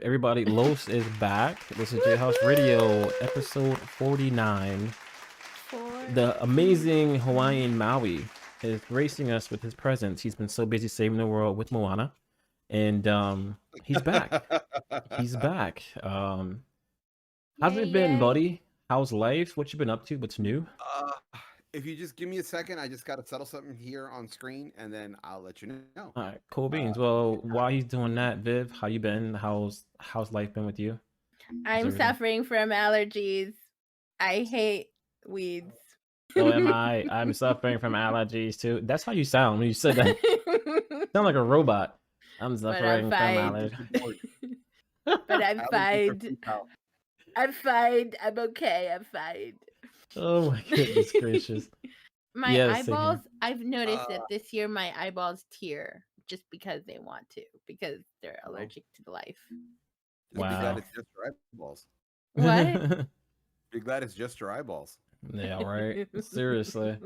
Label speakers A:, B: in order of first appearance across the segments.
A: everybody? Los is back. This is JHouze Radio, episode 49. The amazing Hawaiian Maui is gracing us with his presence. He's been so busy saving the world with Moana, and he's back. He's back. How's it been, buddy? How's life? What you been up to? What's new?
B: If you just give me a second, I just got to settle something here on screen, and then I'll let you know.
A: All right, cool beans. Well, while he's doing that, Viv, how you been? How's life been with you?
C: I'm suffering from allergies. I hate weeds.
A: So am I. I'm suffering from allergies too. That's how you sound when you said that. You sound like a robot. I'm suffering from allergies.
C: But I'm fine. I'm fine. I'm okay. I'm fine.
A: Oh my goodness gracious.
C: My eyeballs, I've noticed that this year my eyeballs tear just because they want to, because they're allergic to the life.
B: Wow. Be glad it's just your eyeballs.
C: What?
B: Be glad it's just your eyeballs.
A: Yeah, right. Seriously.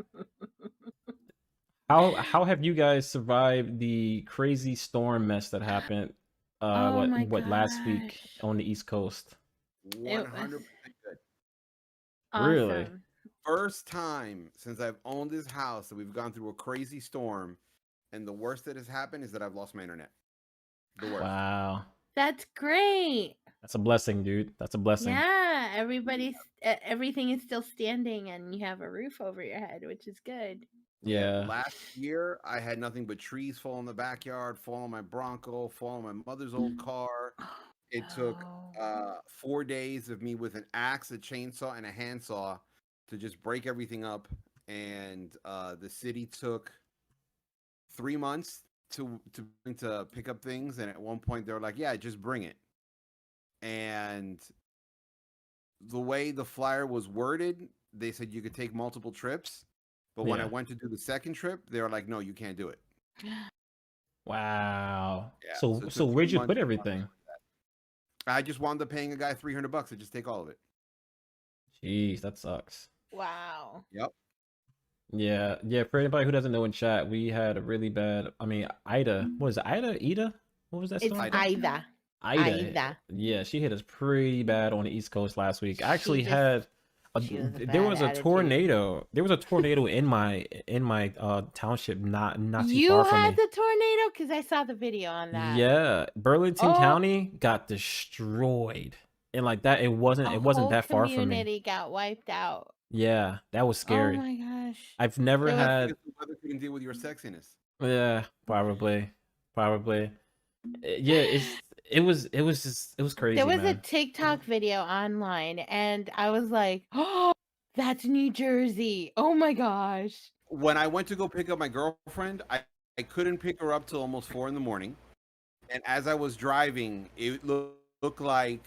A: How have you guys survived the crazy storm mess that happened last week on the East Coast?
B: 100% good.
C: Awesome.
A: Really?
B: First time since I've owned this house that we've gone through a crazy storm, and the worst that has happened is that I've lost my internet. The worst.
A: Wow.
C: That's great.
A: That's a blessing, dude. That's a blessing.
C: Yeah, everything is still standing, and you have a roof over your head, which is good.
A: Yeah.
B: Last year, I had nothing but trees fall in the backyard, fall on my Bronco, fall on my mother's old car. It took 4 days of me with an axe, a chainsaw, and a handsaw to just break everything up. And the city took 3 months to pick up things. And at one point, they were like, yeah, just bring it. And the way the flyer was worded, they said you could take multiple trips. But when I went to do the second trip, they were like, no, you can't do it.
A: Wow. Yeah, so where'd you put everything?
B: I just wound up paying a guy $300 to just take all of it.
A: Jeez, that sucks.
C: Wow.
B: Yep.
A: Yeah. For anybody who doesn't know in chat, we had a really bad. I mean, Ida. What is it? Ida? What was that?
C: It's Ida.
A: Yeah, she hit us pretty bad on the East Coast last week. I actually had. There was a tornado. There was a tornado in my township, not too far from me.
C: You had the tornado because I saw the video on that.
A: Yeah, Burlington County got destroyed, and like that, it wasn't that far from me.
C: Community got wiped out.
A: Yeah, that was scary.
C: Oh my gosh!
A: I've never had.
B: The weather couldn't deal with your sexiness.
A: Yeah, probably. Yeah, it was crazy.
C: There was a TikTok video online, and I was like, "Oh, that's New Jersey! Oh my gosh!"
B: When I went to go pick up my girlfriend, I couldn't pick her up till almost 4 a.m. And as I was driving, it looked like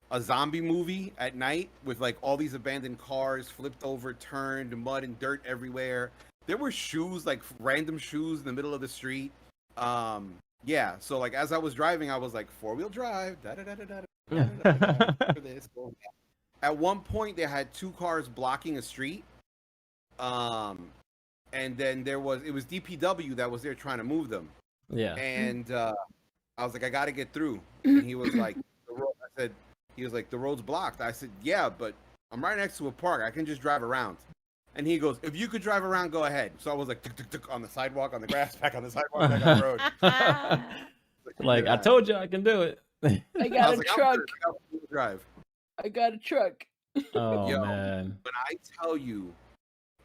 B: a zombie movie at night with like all these abandoned cars flipped over, turned, mud and dirt everywhere. There were shoes, like random shoes in the middle of the street. Yeah, so like as I was driving, I was like 4-wheel drive. At one point, they had 2 cars blocking a street, and then it was DPW that was there trying to move them.
A: Yeah,
B: and I was like, I got to get through, and he was like, the road's blocked. I said, yeah, but I'm right next to a park. I can just drive around. And he goes, if you could drive around, go ahead. So I was like, tuk, tuk, tuk, on the sidewalk, on the grass, back on the sidewalk, back on the road.
A: Like, I told you I can do it.
C: I got a truck.
B: I
C: got a truck.
A: Oh, man.
B: But I tell you,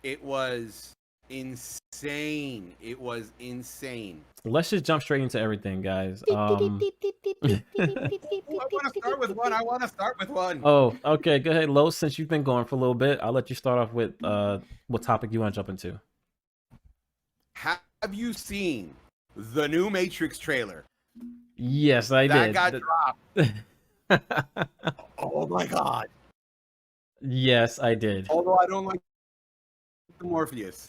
B: it was insane. It was insane.
A: Let's just jump straight into everything, guys.
B: I want to start with one.
A: Oh, okay. Go ahead, Lo. Since you've been going for a little bit, I'll let you start off with what topic you want to jump into.
B: Have you seen the new Matrix trailer?
A: Yes, I did.
B: That got dropped. Oh my god.
A: Yes, I did.
B: Although I don't like the Morpheus.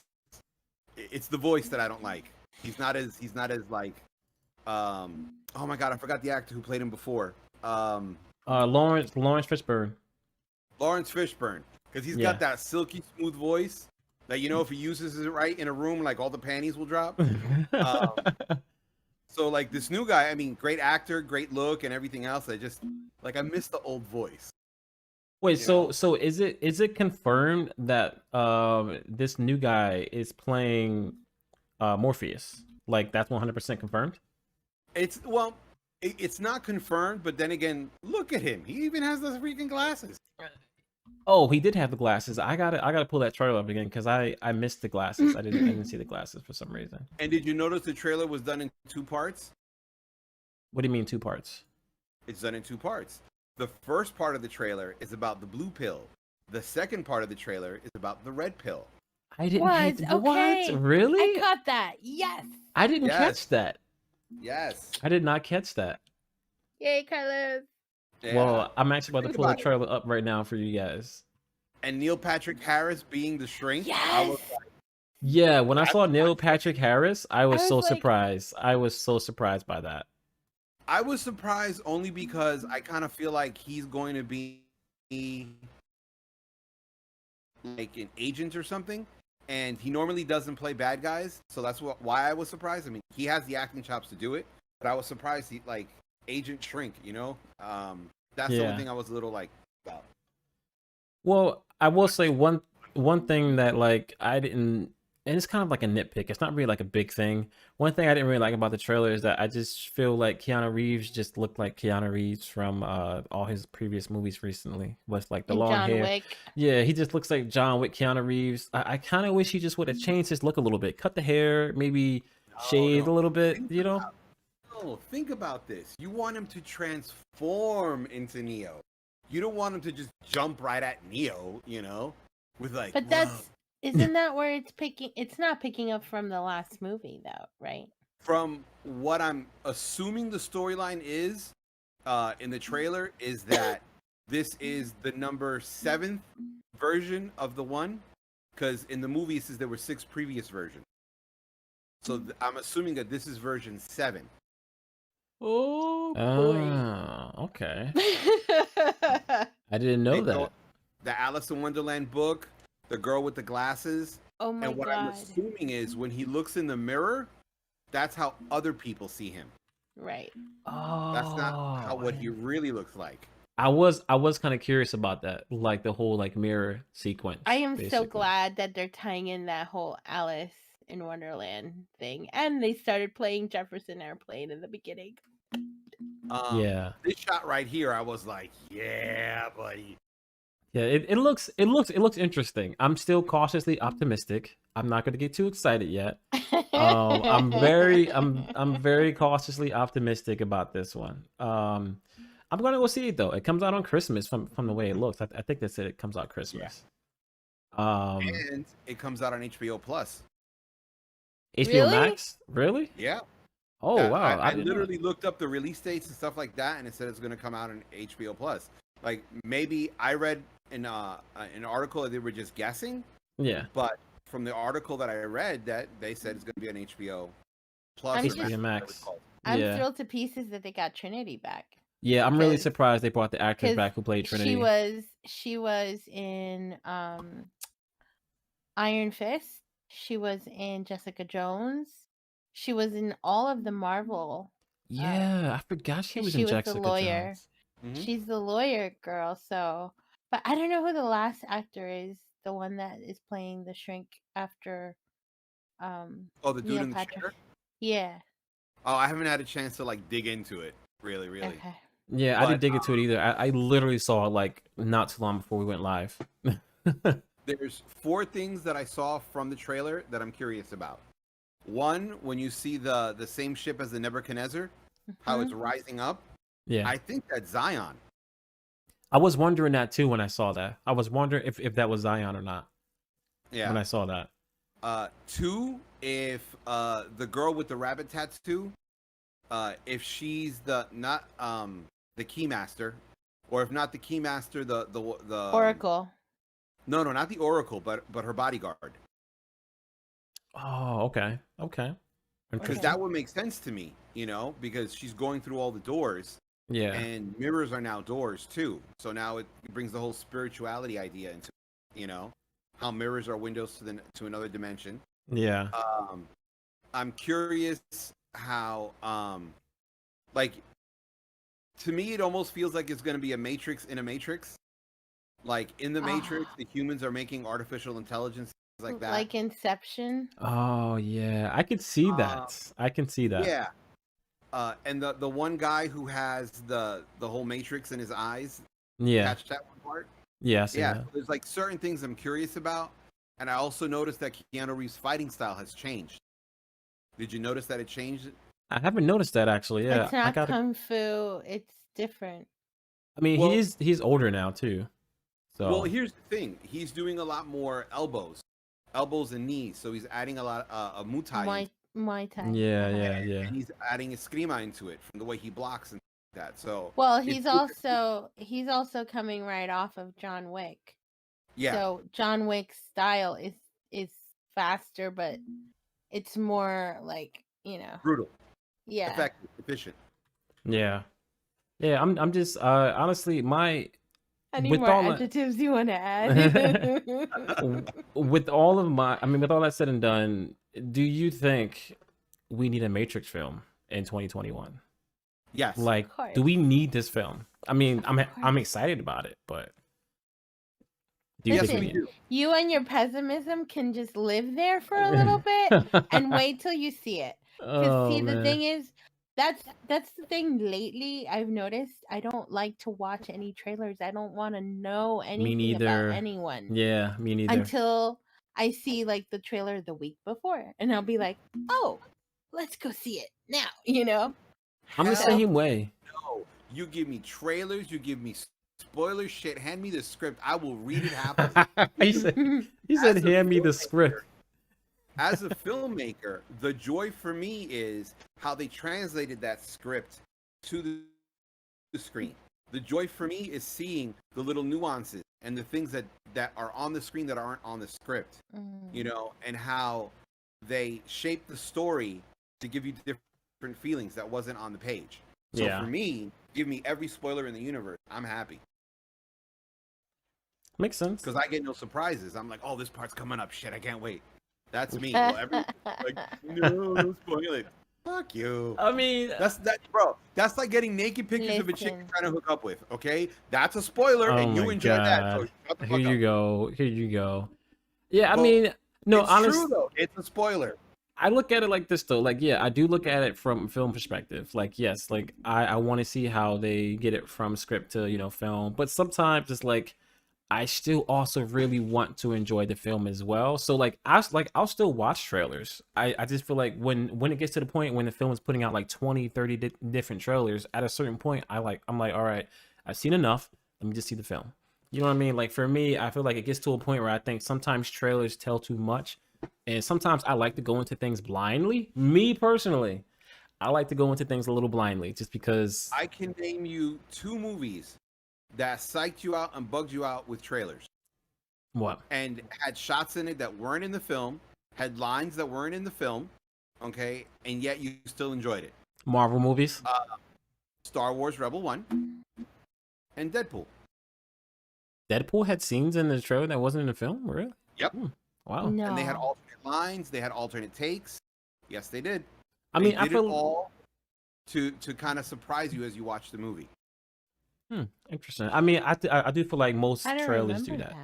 B: It's the voice that I don't like. He's not as like oh my god, I forgot the actor who played him before.
A: Lawrence Fishburne.
B: Lawrence Fishburne, because he's got that silky smooth voice that, you know, if he uses it right in a room, like all the panties will drop. So So like this new guy, I mean, great actor, great look, and everything else. I just like I miss the old voice.
A: Wait, so is it confirmed that this new guy is playing Morpheus? Like that's 100% confirmed?
B: It's it's not confirmed, but then again, look at him. He even has those freaking glasses.
A: Oh, he did have the glasses. I gotta pull that trailer up again because I missed the glasses. I didn't see the glasses for some reason.
B: And did you notice the trailer was done in 2 parts?
A: What do you mean 2 parts?
B: It's done in 2 parts. The first part of the trailer is about the blue pill. The second part of the trailer is about the red pill.
A: I didn't.
C: Okay.
A: What? Really?
C: I caught that. Yes.
A: I didn't catch that.
B: Yes.
A: I did not catch that.
C: Yay, Carlos.
B: Yeah.
A: Well, I'm actually about to pull the
B: about it.
A: trailer up right now for you guys.
B: And Neil Patrick Harris being the shrink.
C: Yes.
B: I was like,
A: Yeah, when I saw Neil Patrick Harris, I was so
C: like-
A: surprised. I was so surprised by that.
B: I was surprised only because I kind of feel like he's going to be like an agent or something, and he normally doesn't play bad guys, so that's why I was surprised. I mean, he has the acting chops to do it, but I was surprised he like Agent Shrink, you know. That's the only thing I was a little like about.
A: Well, I will say one thing that like I didn't, and it's kind of like a nitpick. It's not really like a big thing. One thing I didn't really like about the trailer is that I just feel like Keanu Reeves just looked like Keanu Reeves from all his previous movies recently. With like the long
C: John
A: hair.
C: Wick.
A: Yeah, he just looks like John Wick, Keanu Reeves. I kind of wish he just would have changed his look a little bit, cut the hair, maybe shaved a little bit. You know.
B: No, think about this. You want him to transform into Neo. You don't want him to just jump right at Neo, you know, with like.
C: But isn't that where it's picking? It's not picking up from the last movie, though, right?
B: From what I'm assuming the storyline is, in the trailer, is that this is the number 7th version of the one, because in the movie it says there were 6 previous versions. So I'm assuming that this is version 7.
C: Oh
A: boy. Okay. I didn't know that.
B: The Alice in Wonderland book, the girl with the glasses.
C: Oh my god.
B: And what I'm assuming is when he looks in the mirror, that's how other people see him.
C: Right.
A: Oh.
B: That's not how what he really looks like.
A: I was kind of curious about that, like the whole like mirror sequence.
C: I am
A: basically.
C: so glad that they're tying in that whole Alice in Wonderland thing, and they started playing Jefferson Airplane in the beginning.
A: Yeah.
B: This shot right here, I was like, yeah, buddy.
A: Yeah, it looks interesting. I'm still cautiously optimistic. I'm not going to get too excited yet. I'm very cautiously optimistic about this one. I'm going to go see it though. It comes out on Christmas from the way it looks. I think that's it. It comes out Christmas.
B: Yeah. And it comes out on HBO Plus.
A: HBO
C: Really?
A: Max? Really?
B: Yeah.
A: Oh wow!
B: I literally looked up the release dates and stuff like that, and it said it's going to come out on HBO Plus. Like maybe I read in an article that they were just guessing.
A: Yeah.
B: But from the article that I read, that they said it's going to be on HBO Plus.
A: HBO Max.
C: I'm thrilled to pieces that they got Trinity back.
A: Yeah, I'm really surprised they brought the actress back who played Trinity.
C: She was in Iron Fist. She was in Jessica Jones. She was in all of the Marvel.
A: Yeah, I forgot she was in Jessica
C: the lawyer.
A: Jones.
B: Mm-hmm.
C: She's the lawyer girl. So, but I don't know who the last actor is. The one that is playing the shrink after.
B: The dude
C: Neil
B: in the
C: Patrick.
B: chair.
C: Yeah.
B: Oh, I haven't had a chance to like dig into it. Really.
C: Okay.
A: Yeah, I didn't dig into it either. I literally saw it like not too long before we went live.
B: There's 4 things that I saw from the trailer that I'm curious about. One, when you see the same ship as the Nebuchadnezzar, how it's rising up.
A: Yeah.
B: I think that's Zion.
A: I was wondering that too when I saw that. I was wondering if that was Zion or not.
B: Yeah.
A: When I saw that.
B: 2, if the girl with the rabbit tattoo, if she's the Keymaster, or if not the Keymaster, the
C: Oracle.
B: No, not the Oracle, but her bodyguard.
A: Oh, okay.
B: Because that would make sense to me, you know, because she's going through all the doors.
A: Yeah.
B: And mirrors are now doors too. So now it brings the whole spirituality idea into, you know, how mirrors are windows to another dimension.
A: Yeah.
B: I'm curious how like to me it almost feels like it's going to be a Matrix in a Matrix. Like in the Matrix, the humans are making artificial intelligence like that.
C: Like Inception.
A: Oh yeah, I could see that. I can see that.
B: Yeah. And the one guy who has the whole Matrix in his eyes.
A: Yeah.
B: Catch that one part?
A: Yeah.
B: Yeah. So there's like certain things I'm curious about, and I also noticed that Keanu Reeves' fighting style has changed. Did you notice that it changed?
A: I haven't noticed that actually. Yeah,
C: It's not kung fu. It's different.
A: I mean, he's older now too. So
B: well, here's the thing: he's doing a lot more elbows and knees. So he's adding a lot of Muay Thai.
C: Muay Thai.
A: Yeah.
B: And he's adding eskrima into it from the way he blocks and that. So
C: well, he's also coming right off of John Wick.
B: Yeah.
C: So John Wick's style is faster, but it's more like,
B: brutal.
C: Yeah.
B: Effective, efficient.
A: Yeah. Yeah, I'm just honestly
C: any more adjectives you want to add?
A: with all that said and done, do you think we need a Matrix film in 2021?
B: Yes.
A: Like, do we need this film? I mean, I'm excited about it, but
C: you and your pessimism can just live there for a little bit and wait till you see it. Because the thing is, that's the thing lately I've noticed. I don't like to watch any trailers. I don't want to know anything about anyone.
A: Yeah, me neither.
C: Until I see like the trailer the week before, and I'll be like, "Oh, let's go see it now."
A: I'm the same way.
B: No, you give me trailers, you give me spoilers, shit. Hand me the script. I will read it happily.
A: he said, "Hand me the script."
B: As a filmmaker, the joy for me is how they translated that script to the screen. The joy for me is seeing the little nuances and the things that are on the screen that aren't on the script, and how they shape the story to give you different feelings that wasn't on the page. So for me, give me every spoiler in the universe. I'm happy.
A: Makes sense.
B: Because I get no surprises. I'm like, oh, this part's coming up. Shit, I can't wait. That's me. Well, no, spoil it. Fuck you.
A: I mean,
B: bro. That's like getting naked pictures of a chick you're trying to hook up with. Okay, that's a spoiler, and you enjoy that. So
A: Here you go. Yeah, I mean, no, honestly,
B: true though. It's a spoiler.
A: I look at it like this though. Like, yeah, I do look at it from film perspective. Like, yes, like I want to see how they get it from script to film, but sometimes it's like I still also really want to enjoy the film as well. So I'll still watch trailers. I just feel like when it gets to the point when the film is putting out like 20, 30 different trailers, at a certain point I'm like, all right, I've seen enough. Let me just see the film. You know what I mean? Like for me, I feel like it gets to a point where I think sometimes trailers tell too much. And sometimes I like to go into things blindly. Me personally, I like to go into things a little blindly just because.
B: I can name you 2 movies that psyched you out and bugged you out with trailers.
A: What?
B: And had shots in it that weren't in the film, had lines that weren't in the film, okay, and yet you still enjoyed it.
A: Marvel movies?
B: Star Wars Rebel 1 and Deadpool.
A: Deadpool had scenes in the trailer that wasn't in the film? Really?
B: Yep.
A: Wow.
C: No.
B: And they had alternate lines, they had alternate takes. Yes, they did.
A: I mean,
B: I feel it all to kind of surprise you as you watch the movie.
A: Interesting. I mean, I do feel like most trailers do that.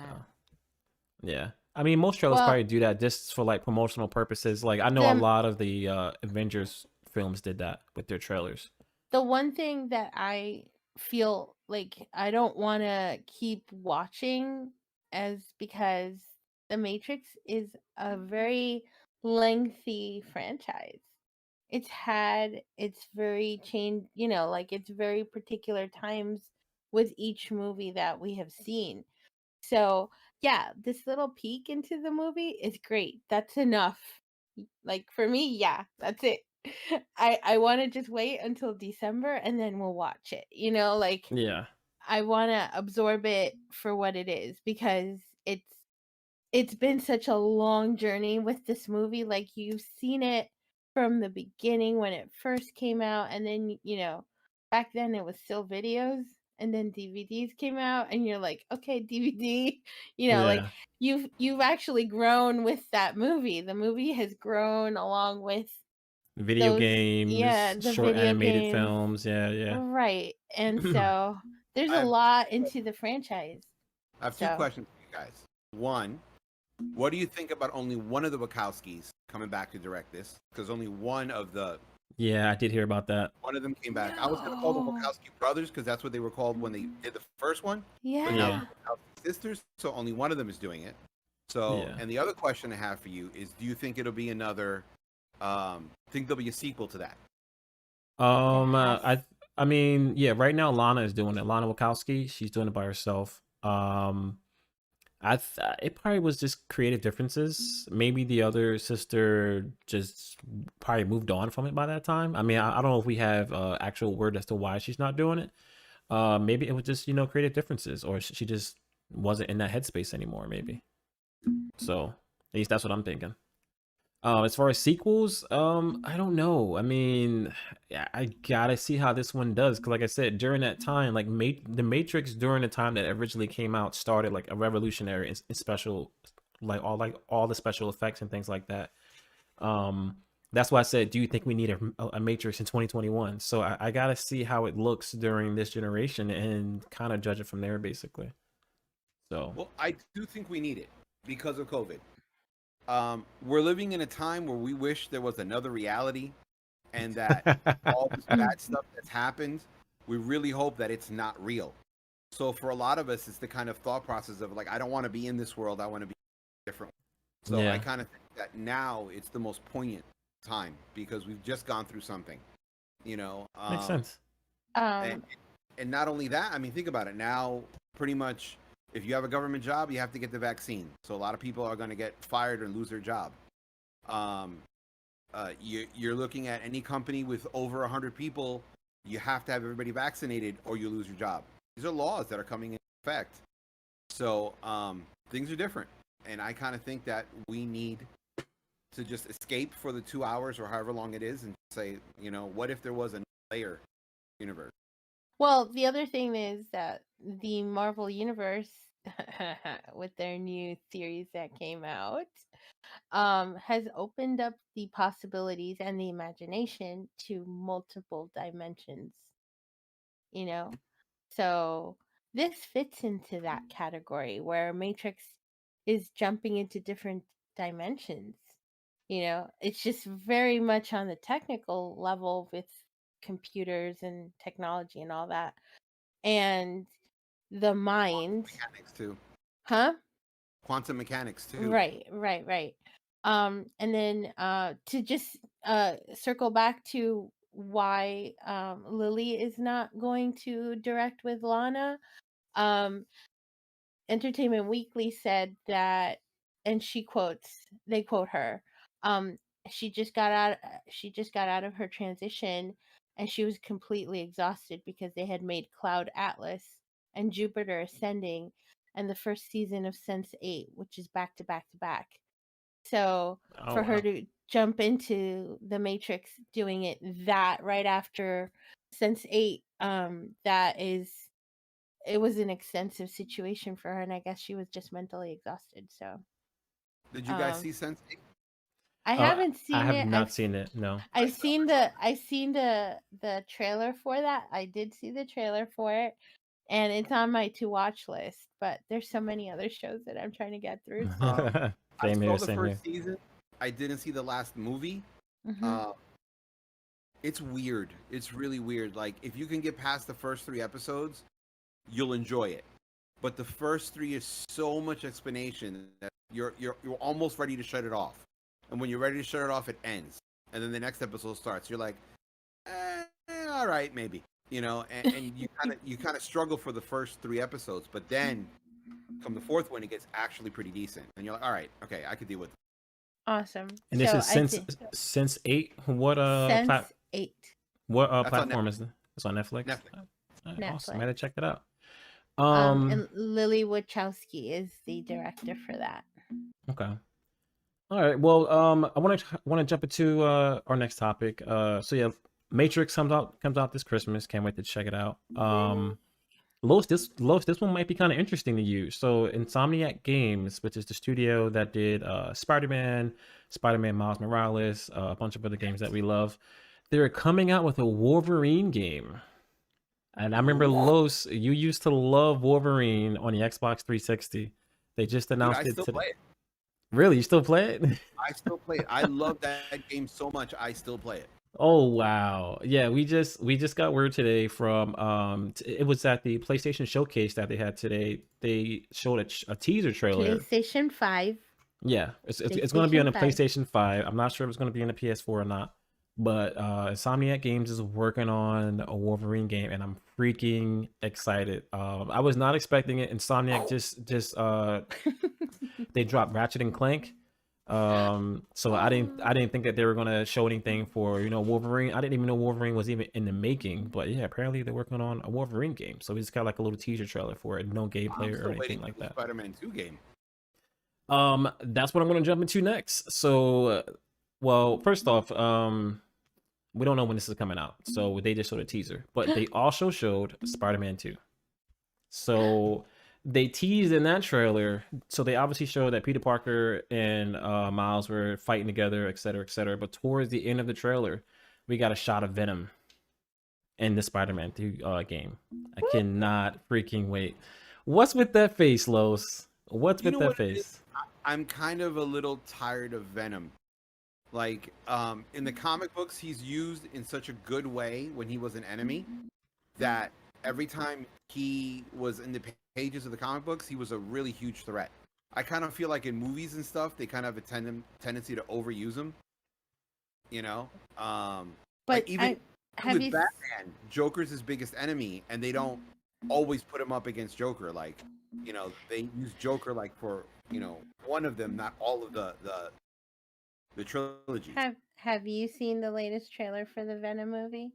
A: Yeah. I mean, most trailers probably do that just for like promotional purposes. Like I know a lot of the Avengers films did that with their trailers.
C: The one thing that I feel like I don't want to keep watching is because The Matrix is a very lengthy franchise. It's very changed, like it's very particular times with each movie that we have seen. So yeah, this little peek into the movie is great. That's enough. Like for me, yeah, that's it. I want to just wait until December and then we'll watch it.
A: Yeah.
C: I want to absorb it for what it is because it's been such a long journey with this movie. Like you've seen it from the beginning when it first came out, and then back then it was still videos, and then DVDs came out, and you're like, okay, DVD, like you've actually grown with that movie. The movie has grown along with
A: Video games,
C: the
A: short
C: video
A: animated
C: games,
A: films. Yeah.
C: right? And so there's
B: I
C: a
B: have
C: lot into the franchise.
B: I have two
C: So
B: questions for you guys. One, what do you think about only one of the Wachowskis coming back to direct this? Because only one of them
A: Yeah, I did hear about that.
B: came back. I was going to call them
C: No.
B: Wachowski brothers because that's what they were called when they did the first one.
C: Yeah.
B: But now
A: Yeah.
B: they're Wachowski sisters, so only one of them is doing it. So,
A: Yeah.
B: and the other question I have for you is, do you think it'll be another? Think there'll be a sequel to that?
A: I mean, yeah. Right now, Lana is doing it. Lana Wachowski, she's doing it by herself. It probably was just creative differences. Maybe the other sister just probably moved on from it by that time. I mean, I don't know if we have actual word as to why she's not doing it. Maybe it was just creative differences, or she just wasn't in that headspace anymore. Maybe. So at least that's what I'm thinking. As far as sequels, I don't know. I mean, yeah, I gotta see how this one does. Cause like I said, during that time, like the Matrix during the time that it originally came out started like a revolutionary in special, like all the special effects and things like that. That's why I said, do you think we need a Matrix in 2021? So I gotta see how it looks during this generation and kind of judge it from there, basically. So
B: Well, I do think we need it because of COVID. We're living in a time where we wish there was another reality, and that all this bad stuff that's happened, we really hope that it's not real. So for a lot of us, it's the kind of thought process of like, I don't want to be in this world. I want to be different. So
A: Yeah.
B: I kind of think that now it's the most poignant time because we've just gone through something,
A: makes sense.
B: and not only that, I mean, think about it. Now, pretty much, if you have a government job, you have to get the vaccine. So a lot of people are going to get fired and lose their job. You're looking at any company with over 100 people, you have to have everybody vaccinated or you lose your job. These are laws that are coming into effect. So things are different. And I kind of think that we need to just escape for the 2 hours or however long it is and say, what if there was a layer universe?
C: Well, the other thing is that the Marvel Universe, with their new series that came out, has opened up the possibilities and the imagination to multiple dimensions. So this fits into that category where Matrix is jumping into different dimensions. It's just very much on the technical level with computers and technology and all that. And the mind,
B: Mechanics too.
C: huh?
B: Quantum mechanics too.
C: Right. And then to just circle back to why Lily is not going to direct with Lana. Entertainment Weekly said that, and they quote her, um, she just got out of her transition, and she was completely exhausted because they had made Cloud Atlas and Jupiter Ascending and the first season of Sense8, which is back to back to back. So
A: Oh,
C: for her
A: wow.
C: to jump into the Matrix doing it that right after Sense8, it was an extensive situation for her, and I guess she was just mentally exhausted. So
B: Did you guys see Sense8?
C: I haven't
A: I
C: seen
A: have
C: it.
A: not seen it. No.
C: I've seen the trailer for that. I did see the trailer for it, and it's on my to watch list. But there's so many other shows that I'm trying to get through. So
B: I
A: Same
B: saw
A: here.
B: the
A: Same here.
B: first season. I didn't see the last movie.
C: mhm.
B: It's weird. It's really weird. Like if you can get past the first 3 episodes, you'll enjoy it. But the first 3 is so much explanation that you're almost ready to shut it off. And when you're ready to shut it off, it ends. And then the next episode starts. You're like, all right, maybe. And you kind of struggle for the first 3 episodes, but then come the 4th one, it gets actually pretty decent. And you're like, all right, okay, I could deal with it.
C: Awesome.
A: And this
C: So
A: is
C: I did
A: Sense8. What
C: Sense8
A: what
B: That's on
A: platform is it? It's on Netflix.
B: Netflix.
A: Awesome. I
C: Netflix.
A: had to check that out.
C: And Lily Wachowski is the director for that.
A: Okay. All right. Well, I want to jump into our next topic. So yeah, Matrix comes out this Christmas. Can't wait to check it out. Los, this one might be kind of interesting to you. So Insomniac Games, which is the studio that did Spider-Man, Spider-Man Miles Morales, a bunch of other games that we love, they're coming out with a Wolverine game. And I remember Los, you used to love Wolverine on the Xbox 360. They just
B: Dude,
A: announced
B: I
A: it
B: still
A: today.
B: play it.
A: Really, you still play it?
B: I still play it. I love that game so much. I still play it.
A: Oh wow. Yeah, we just got word today from it was at the PlayStation showcase that they had today. They showed a teaser trailer.
C: PlayStation 5.
A: Yeah, it's going to be on the
C: PlayStation 5.
A: PlayStation 5. I'm not sure if it's going to be on the PS4 or not. But Insomniac Games is working on a Wolverine game, and I'm freaking excited. I was not expecting it. Insomniac just they dropped Ratchet and Clank. So I didn't think that they were gonna show anything for Wolverine. I didn't even know Wolverine was even in the making. But yeah, apparently they're working on a Wolverine game. So we just got like a little teaser trailer for it. No gameplay or anything like that.
B: Spider-Man 2 game.
A: That's what I'm gonna jump into next. So, well, first off, we don't know when this is coming out, so they just showed a teaser. But they also showed Spider-Man 2. So they teased in that trailer. So they obviously showed that Peter Parker and Miles were fighting together, et cetera, et cetera. But towards the end of the trailer, we got a shot of Venom in the Spider-Man 2 game. I cannot freaking wait. What's with that face, Los? What's with that face?
B: I'm kind of a little tired of Venom. Like, in the comic books, he's used in such a good way when he was an enemy that every time he was in the pages of the comic books, he was a really huge threat. I kind of feel like in movies and stuff, they kind of have a tendency to overuse him.
C: But
B: like even with Batman, Joker's his biggest enemy, and they don't always put him up against Joker. Like, they use Joker like for one of them, not all of the trilogy.
C: Have you seen the latest trailer for the Venom movie?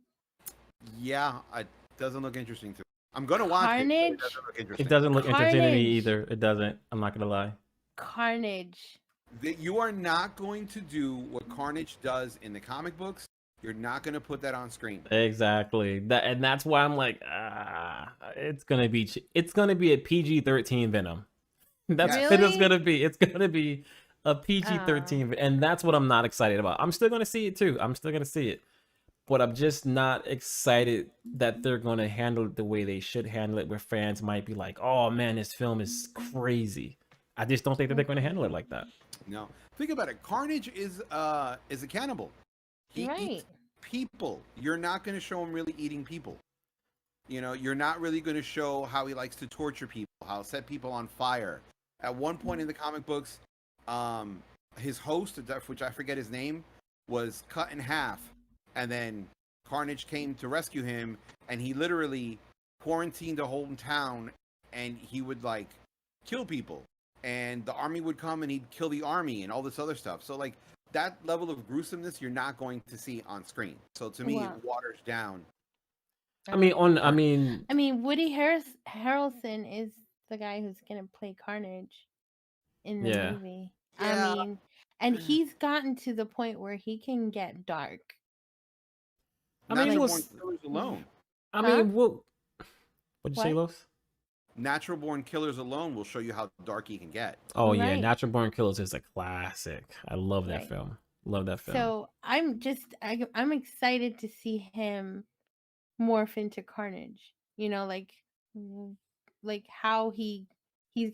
B: Yeah, it doesn't look interesting to me. I'm gonna watch
C: Carnage?
B: it. It doesn't look interesting.
A: It doesn't look interesting to me either. It doesn't. I'm not gonna lie.
C: Carnage.
B: You are not going to do what Carnage does in the comic books. You're not going to put that on screen.
A: Exactly. That's why I'm like, it's gonna be a PG-13 Venom. That's what it's gonna be. It's gonna be a PG-13, and that's what I'm not excited about. I'm still gonna see it too. I'm still gonna see it, but I'm just not excited that they're gonna handle it the way they should handle it, where fans might be like, "Oh man, this film is crazy." I just don't think that they're gonna handle it like that.
B: No, think about it. Carnage is a cannibal. He eats people. You're not gonna show him really eating people. You're not really gonna show how he likes to torture people, how set people on fire. At one point in the comic books, his host, which I forget his name, was cut in half, and then Carnage came to rescue him, and he literally quarantined a whole town, and he would like kill people, and the army would come and he'd kill the army and all this other stuff. So like that level of gruesomeness you're not going to see on screen. So to me, it waters down.
A: I mean,
C: Woody Harrelson is the guy who's gonna play Carnage in the movie.
B: Yeah.
C: I mean, and he's gotten to the point where he can get dark.
B: Natural Born Killers alone.
A: I mean, what'd you say, Los?
B: Natural Born Killers alone will show you how dark he can get.
A: Oh yeah, Natural Born Killers is a classic. I love that film. Love that film.
C: So I'm excited to see him morph into Carnage. Like how he's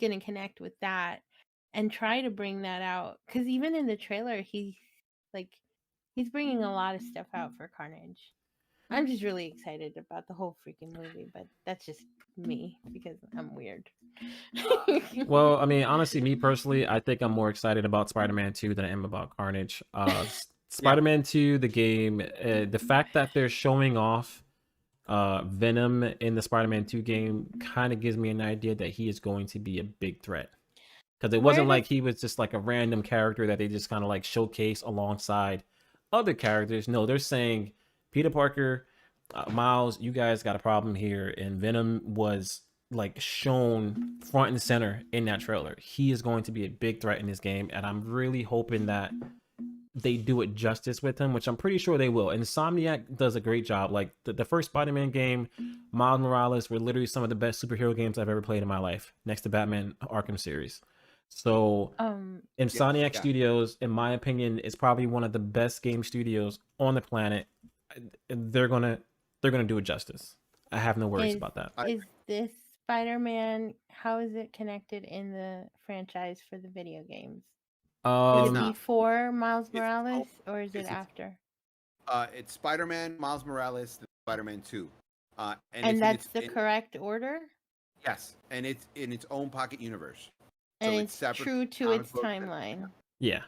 C: gonna connect with that and try to bring that out. Because even in the trailer, he's bringing a lot of stuff out for Carnage. I'm just really excited about the whole freaking movie, but that's just me because I'm weird.
A: Well, I mean, honestly, me personally, I think I'm more excited about Spider-Man 2 than I am about Carnage. Spider-Man 2, the game, the fact that they're showing off Venom in the Spider-Man 2 game kind of gives me an idea that he is going to be a big threat. Because it wasn't like he was just like a random character that they just kind of like showcase alongside other characters. No, they're saying Peter Parker, Miles, you guys got a problem here, and Venom was like shown front and center in that trailer. He is going to be a big threat in this game, and I'm really hoping that they do it justice with him, which I'm pretty sure they will. And Insomniac does a great job. Like the first Spider-Man game, Miles Morales, were literally some of the best superhero games I've ever played in my life, next to Batman Arkham series. So Insomniac
B: yeah.
A: Studios, in my opinion, is probably one of the best game studios on the planet. They're gonna do it justice. I have no worries about that.
C: Is this Spider-Man, how is it connected in the franchise for the video games? Is it before Miles Morales or is it after?
B: It's Spider-Man, Miles Morales, Spider-Man 2.
C: And that's the correct order?
B: Yes, and it's in its own pocket universe.
C: And so it's true to its timeline.
A: Yeah.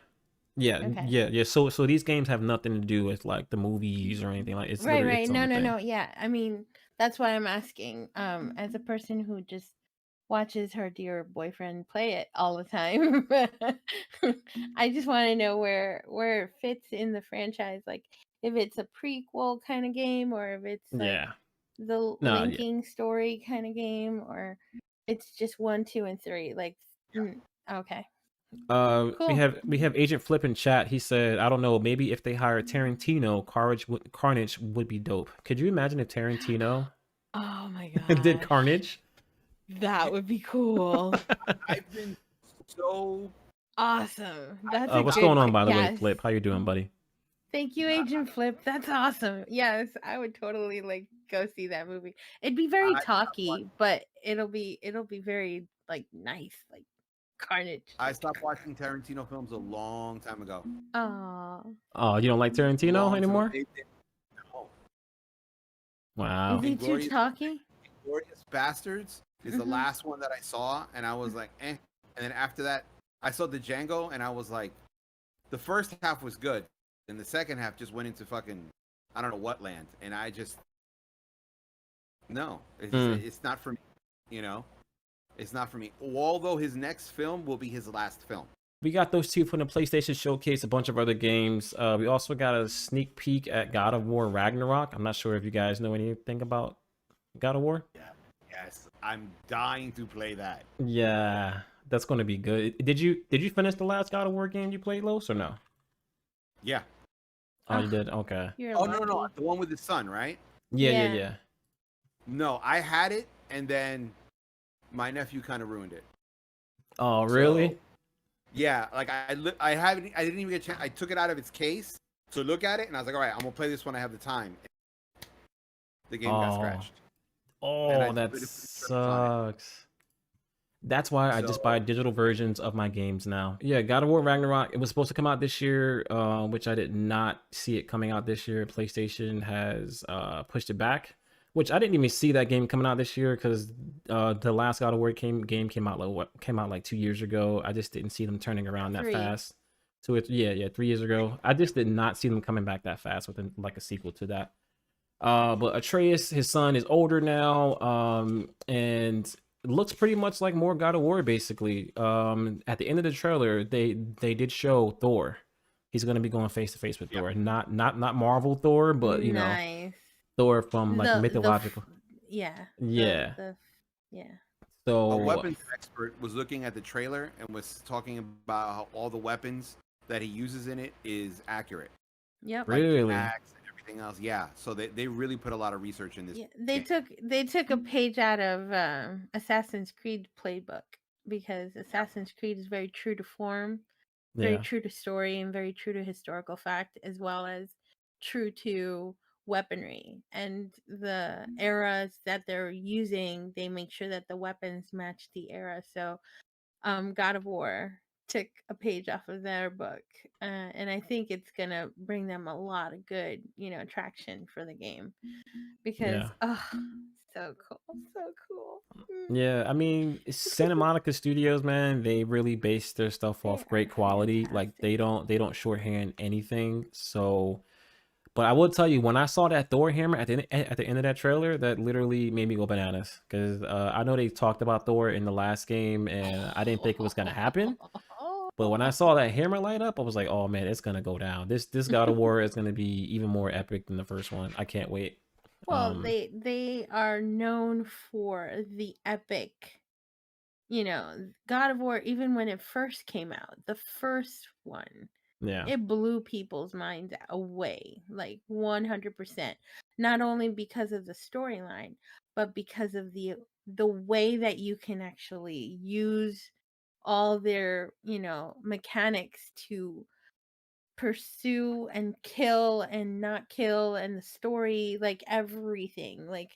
A: So these games have nothing to do with like the movies or anything like. It's
C: right. No. Yeah, I mean that's why I'm asking. As a person who just watches her dear boyfriend play it all the time, I just want to know where it fits in the franchise. Like if it's a prequel kind of game, or if it's like the linking story kind of game, or it's just 1, 2, and 3. Like, okay.
A: Cool. We have Agent Flip in chat. He said, I don't know, maybe if they hired Tarantino, Carnage would be dope. Could you imagine if Tarantino
C: oh my god
A: did Carnage?
C: That would be cool.
B: I've been so
C: awesome. That's
A: what's going on, by the way, Flip? How you doing, buddy?
C: Thank you, Agent Flip. That's awesome. Yes, I would totally like go see that movie. It'd be very talky, but it'll be very like nice, like Carnage.
B: I stopped watching Tarantino films a long time ago.
A: Oh, you don't like Tarantino anymore?
B: No.
A: Wow.
C: Is he too talky?
B: Glorious Bastards is the last one that I saw, and I was like, eh. And then after that, I saw the Django, and I was like, the first half was good, and the second half just went into fucking, I don't know what land, and I just, no, it's not for me, you know? It's not for me. Although his next film will be his last film.
A: We got those two from the PlayStation Showcase, a bunch of other games. We also got a sneak peek at God of War Ragnarok. I'm not sure if you guys know anything about God of War.
B: Yeah. Yes, I'm dying to play that.
A: Yeah, that's going to be good. Did you finish the last God of War game you played, Los, or no?
B: Yeah.
A: Oh, you did? Okay.
B: No, the one with the sun, right?
A: Yeah.
B: No, I had it, and then my nephew kind of ruined it.
A: Oh, really?
B: So, yeah, like I didn't even get a chance. I took it out of its case to look at it, and I was like, all right, I'm gonna play this when I have the time. The game got scratched.
A: Oh, that sucks. That's why I just buy digital versions of my games now. Yeah, God of War Ragnarok, it was supposed to come out this year, which I did not see it coming out this year. PlayStation has pushed it back, which I didn't even see that game coming out this year because the last God of War game came out like 2 years ago. I just didn't see them turning around that fast. So it's 3 years ago. I just did not see them coming back that fast with like a sequel to that. But Atreus, his son, is older now, and it looks pretty much like more God of War basically. At the end of the trailer, they did show Thor. He's going to be going face to face with Thor, not Marvel Thor, but you know, Thor from like mythological.
C: Yeah.
B: So a weapons expert was looking at the trailer and was talking about how all the weapons that he uses in it is accurate.
C: Yep.
B: Like
A: really?
B: the axe and everything else. Yeah. So they really put a lot of research in this.
C: Yeah, they took a page out of Assassin's Creed playbook because Assassin's Creed is very true to form, very true to story, and very true to historical fact, as well as true to weaponry. And the eras that they're using, they make sure that the weapons match the era. So God of War took a page off of their book, and I think it's gonna bring them a lot of good, traction for the game because so cool.
A: Yeah, I mean, Santa Monica Studios, man, they really base their stuff off great quality. Like they don't shorthand anything. So, but I will tell you, when I saw that Thor hammer at the end of that trailer, that literally made me go bananas because I know they talked about Thor in the last game, and I didn't think it was gonna happen. But when I saw that hammer light up, I was like, "Oh man, it's gonna go down. This God of War is gonna be even more epic than the first one. I can't wait."
C: Well, they are known for the epic. God of War, even when it first came out, the first one,
A: Yeah.
C: It blew people's minds away, like 100%. Not only because of the storyline, but because of the way that you can actually use all their, mechanics to pursue and kill and not kill, and the story, like everything, like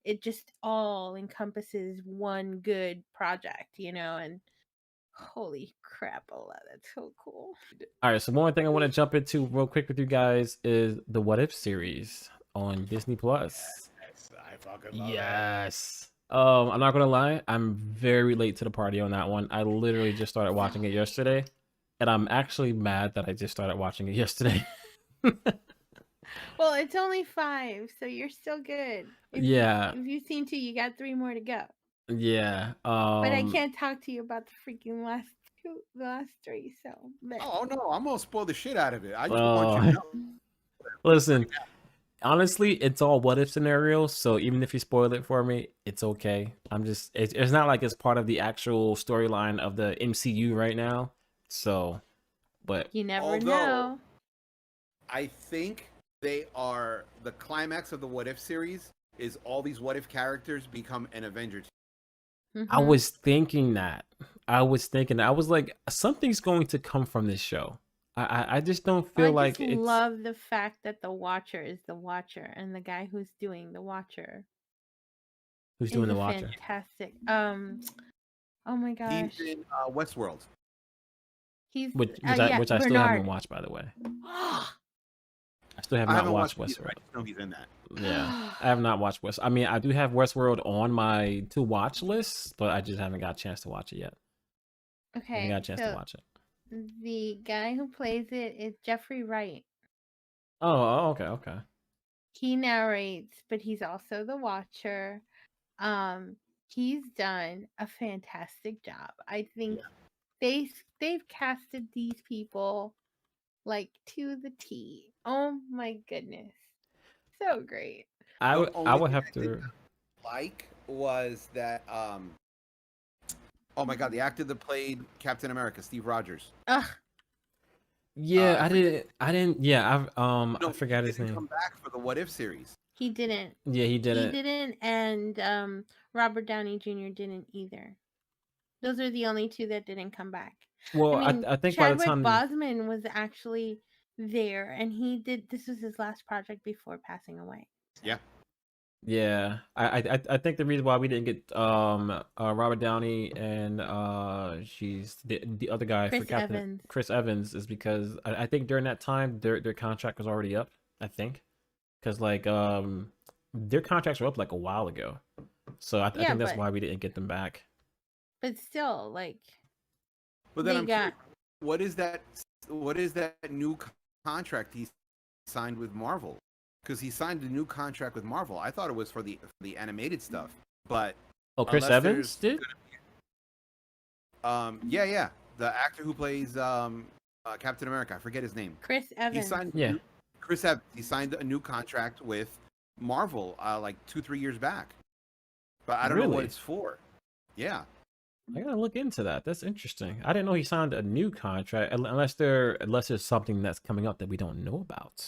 C: it just all encompasses one good project, and holy crap, that's so cool.
A: All right, so one thing I want to jump into real quick with you guys is the What If series on Disney Plus.
B: Yes, I fucking love it.
A: Yes. I'm not gonna lie, I'm very late to the party on that one. I literally just started watching it yesterday, and I'm actually mad that I just started watching it yesterday.
C: Well, it's only 5, so you're still good.
A: Yeah.
C: If you've seen 2, you got 3 more to go.
A: Yeah.
C: But I can't talk to you about the freaking the last 3. So.
B: Oh no, I'm gonna spoil the shit out of it. I just want you to know.
A: Listen, honestly, it's all what if scenarios. So even if you spoil it for me, it's okay. It's not like it's part of the actual storyline of the MCU right now. So, but
C: you never know.
B: I think they are the climax of the What If series is all these What If characters become an Avenger team.
C: Mm-hmm.
A: I was thinking that. I was like, something's going to come from this show. I just don't feel like
C: it's. I love the fact that the Watcher is the Watcher, and the guy who's doing the Watcher.
A: Who's doing the Watcher?
C: Fantastic. Oh my gosh.
B: He's in Westworld.
A: Which I still haven't watched, by the way. I still have not watched Westworld.
B: I know he's in that.
A: Yeah, I have not watched Westworld. I mean, I do have Westworld on my to watch list, but I just haven't got a chance to watch it yet.
C: Okay.
A: I haven't got a chance to watch it.
C: The guy who plays it is Jeffrey Wright.
A: Oh, okay.
C: He narrates, but he's also the Watcher. He's done a fantastic job. I think they've casted these people like to the T. Oh my goodness, so great.
A: I would have to
B: was that oh my god, the actor that played Captain America, Steve Rogers.
A: Yeah, I didn't. Yeah, I forgot his name.
B: Come back for the What If series.
C: He didn't.
A: Yeah, he didn't.
C: He didn't, and Robert Downey Jr. didn't either. Those are the only 2 that didn't come back.
A: Well, I think
C: Chadwick
A: by the time
C: Boseman was actually there, and this was his last project before passing away.
A: Yeah, I think the reason why we didn't get Robert Downey and the other guy for Captain
C: Evans.
A: Chris Evans is because I think during that time their contract was already up. I think because like their contracts were up like a while ago, so I think that's why we didn't get them back.
C: But still, like.
B: But then curious, what is that new contract he signed with Marvel? Because he signed a new contract with Marvel. I thought it was for the animated stuff, but
A: Chris Evans did.
B: Yeah, the actor who plays Captain America. I forget his name.
C: Chris Evans.
B: Chris Evans. He signed a new contract with Marvel like 2-3 years back, but I don't know what it's for. Yeah.
A: I gotta look into that. That's interesting. I didn't know he signed a new contract, unless there's something that's coming up that we don't know about,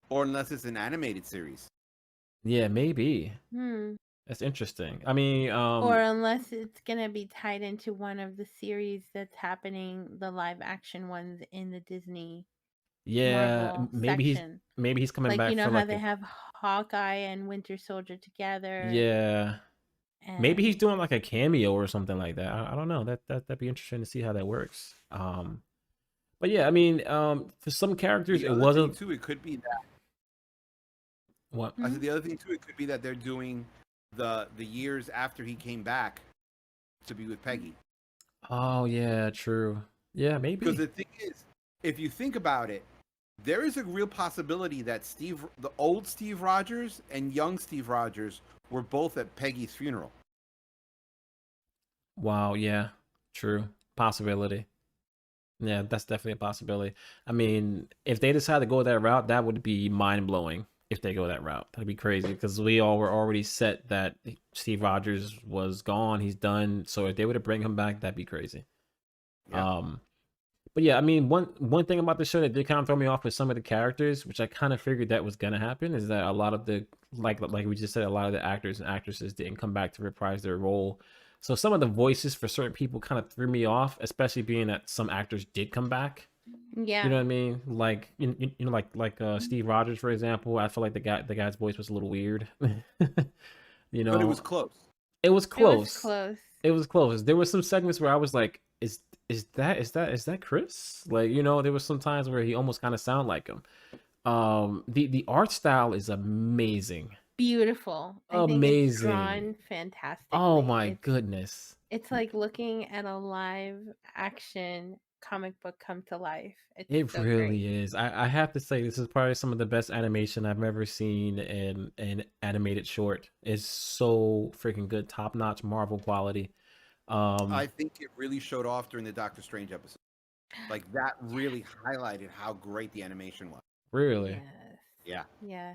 B: or unless it's an animated series.
A: Yeah, maybe. That's interesting. I mean,
C: or unless it's gonna be tied into one of the series that's happening, the live action ones in the Disney.
A: Yeah,
C: Marvel
A: maybe
C: section.
A: he's coming back.
C: You know
A: for
C: how they have Hawkeye and Winter Soldier together.
A: Yeah. Maybe he's doing like a cameo or something like that. I don't know. That'd be interesting to see how that works. But yeah, I mean, for some characters, it wasn't.
B: Too, it could be that.
A: What?
B: I said the other thing too. It could be that they're doing the years after he came back to be with Peggy.
A: Oh yeah, true. Yeah, maybe.
B: Because the thing is, if you think about it, there is a real possibility that the old Steve Rogers and young Steve Rogers were both at Peggy's funeral.
A: Wow, yeah, true. Possibility. Yeah, that's definitely a possibility. I mean, if they decide to go that route, that would be mind-blowing if they go that route. That'd be crazy because we all were already set that Steve Rogers was gone, he's done. So if they were to bring him back, that'd be crazy. Yeah. But yeah, I mean, one thing about the show that did kind of throw me off with some of the characters, which I kind of figured that was gonna happen, is that a lot of the like we just said, a lot of the actors and actresses didn't come back to reprise their role. So some of the voices for certain people kind of threw me off, especially being that some actors did come back. You
C: Yeah.
A: know what I mean? Like Steve Rogers, for example. I feel like the guy's voice was a little weird. you
B: But it
A: know,
B: was close.
A: it was
C: It was
A: close.
C: close.
A: It was close. There were some segments where I was like, is that Chris? Like, there was some times where he almost kind of sounded like him. The art style is amazing.
C: Beautiful. I think it's
A: Amazing.
C: drawn
A: Oh
C: fantastically.
A: my goodness.
C: It's like looking at a live action comic book come to life. It's
A: It
C: so
A: really
C: great.
A: is. I have to say this is probably some of the best animation I've ever seen in an animated short. It's so freaking good, top notch Marvel quality.
B: I think it really showed off during the Doctor Strange episode. Like that really highlighted how great the animation was.
A: Really.
C: Yes.
B: Yeah.
C: Yeah.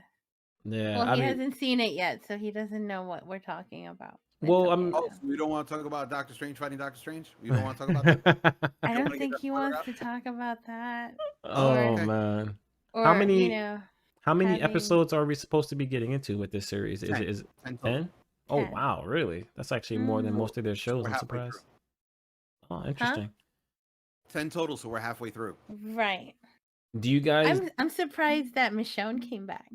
A: Yeah.
C: Well,
A: I
C: he
A: mean,
C: hasn't seen it yet, so he doesn't know what we're talking about. It's
A: well,
C: okay.
B: Oh, so we don't want to talk about Doctor Strange fighting Doctor Strange? We don't want to talk about that?
C: I
B: You
C: don't
B: wanna get
C: think
B: that
C: he
B: spoiler
C: wants
B: out?
C: to talk about that.
A: Oh
B: Okay.
A: man. How
C: Or,
A: many how many
C: having
A: episodes are we supposed to be getting into with this series? Is
B: 10.
A: it is
B: 10 total.
A: 10? Oh
C: 10.
A: wow, really? That's actually more than
C: Mhm.
A: most of their
B: So
A: shows.
B: we're
A: I'm
B: halfway through.
A: surprised. Oh, interesting.
B: 10 total, so we're halfway through.
C: Right.
A: Do you guys
C: I'm surprised that Michonne came back.